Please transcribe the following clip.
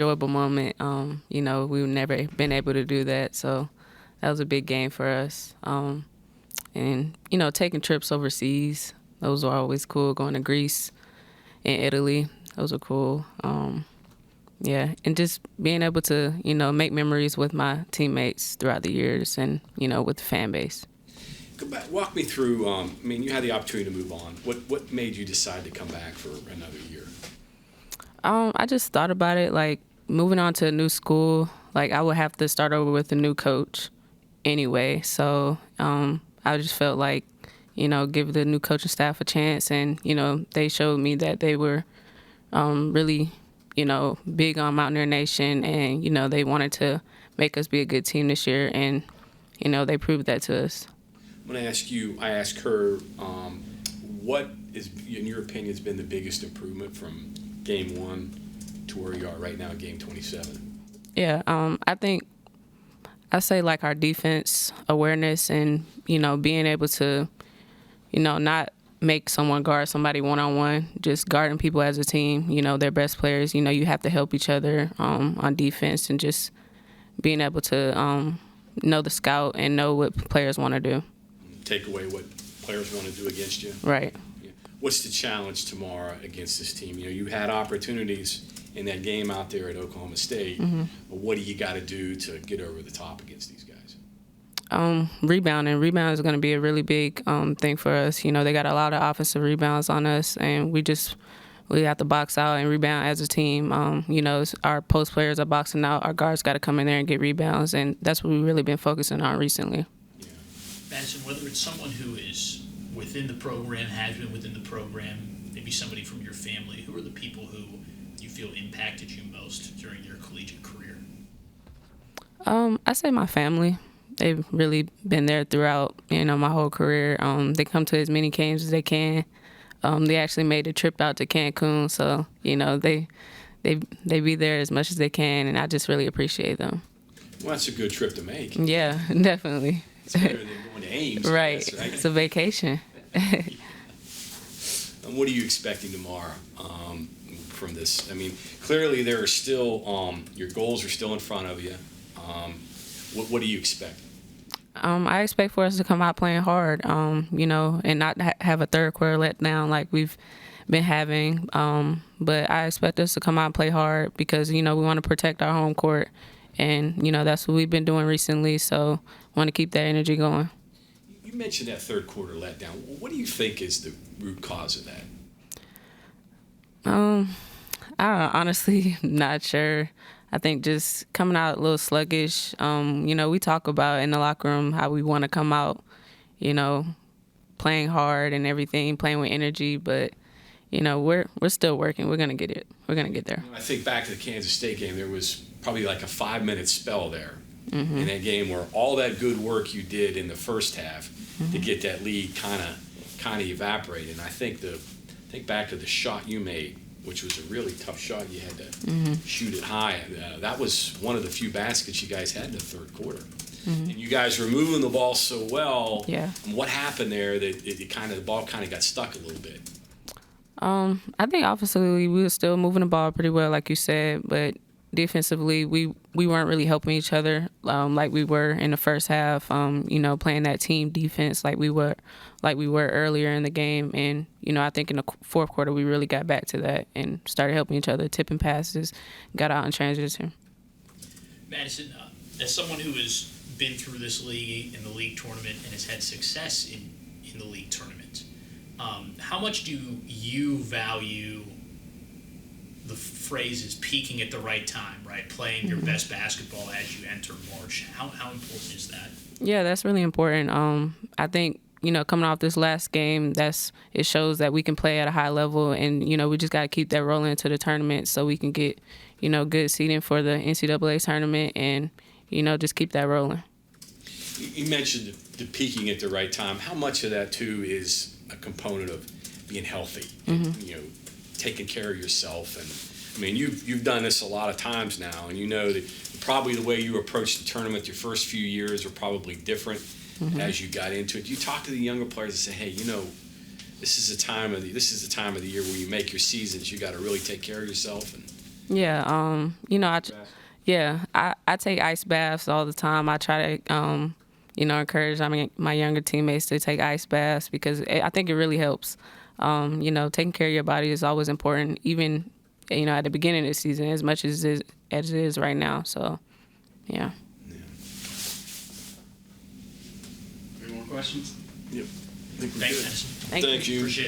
enjoyable moment. We've never been able to do that, so that was a big game for us. And taking trips overseas, those were always cool. Going to Greece and Italy, those were cool. Yeah, and just being able to make memories with my teammates throughout the years, and with the fan base. Go back, walk me through. You had the opportunity to move on. What made you decide to come back for another year? I just thought about it, like moving on to a new school. Like I would have to start over with a new coach anyway. So I just felt like, give the new coaching staff a chance, and they showed me that they were really, big on Mountaineer Nation, and they wanted to make us be a good team this year, and they proved that to us. When I ask her, what is, in your opinion, has been the biggest improvement from game 1 to where you are right now, game 27? Yeah, I think I say like our defense awareness, and being able to not make someone guard somebody one-on-one, just guarding people as a team. Their best players. You have to help each other on defense, and just being able to know the scout and know what players want to do. Take away what players want to do against you. Right. Yeah. What's the challenge tomorrow against this team? You had opportunities in that game out there at Oklahoma State. Mm-hmm. But what do you got to do to get over the top against these guys? Rebounding. Rebound is going to be a really big thing for us. They got a lot of offensive rebounds on us, and we have to box out and rebound as a team. Our post players are boxing out. Our guards got to come in there and get rebounds, and that's what we've really been focusing on recently. Madisen, whether it's someone who is within the program, has been within the program, maybe somebody from your family, who are the people who you feel impacted you most during your collegiate career? I say my family. They've really been there throughout, my whole career. They come to as many games as they can. They actually made a trip out to Cancun, so they be there as much as they can, and I just really appreciate them. Well, that's a good trip to make. Yeah, definitely. It's better than going to Ames. Right. Guess, right? It's a vacation. And what are you expecting tomorrow from this? Clearly there are still your goals are still in front of you. What do you expect? I expect for us to come out playing hard, and not have a third quarter letdown like we've been having. But I expect us to come out and play hard because, we want to protect our home court. And, that's what we've been doing recently. So want to keep that energy going. You mentioned that third quarter letdown. What do you think is the root cause of that? I'm honestly not sure. I think just coming out a little sluggish. We talk about in the locker room how we want to come out, playing hard and everything, playing with energy. But, we're still working. We're going to get it. We're going to get there. I think back to the Kansas State game, there was probably like a 5-minute spell there in that game where all that good work you did in the first half to get that lead kind of evaporated. And I think back to the shot you made, which was a really tough shot. You had to shoot it high. That was one of the few baskets you guys had in the third quarter. And you guys were moving the ball so well. Yeah. And what happened there that the ball kind of got stuck a little bit? I think offensively we were still moving the ball pretty well, like you said, but defensively we weren't really helping each other like we were in the first half. Playing that team defense like we were earlier in the game, and I think in the fourth quarter we really got back to that and started helping each other, tipping passes, got out in transition. Madisen, as someone who has been through this league in the league tournament and has had success in the league tournament, how much do you value the phrase is peaking at the right time, right? Playing your best basketball as you enter March. How important is that? Yeah, that's really important. I think, coming off this last game, it shows that we can play at a high level, and, we just got to keep that rolling into the tournament so we can get, good seeding for the NCAA tournament and, just keep that rolling. You mentioned the peaking at the right time. How much of that, too, is a component of being healthy and, taking care of yourself? And you've done this a lot of times now, and that probably the way you approached the tournament your first few years were probably different as you got into it. Do you talk to the younger players and say, hey, this is the time of the year where you make your seasons. You got to really take care of yourself? And Yeah, I take ice baths all the time. I try to, encourage my younger teammates to take ice baths because I think it really helps. Taking care of your body is always important, even, at the beginning of the season as much as it is right now. So, yeah. Any more questions? Yep. I think we're Thanks, good. Madison. Thank you. Thank you. Appreciate it.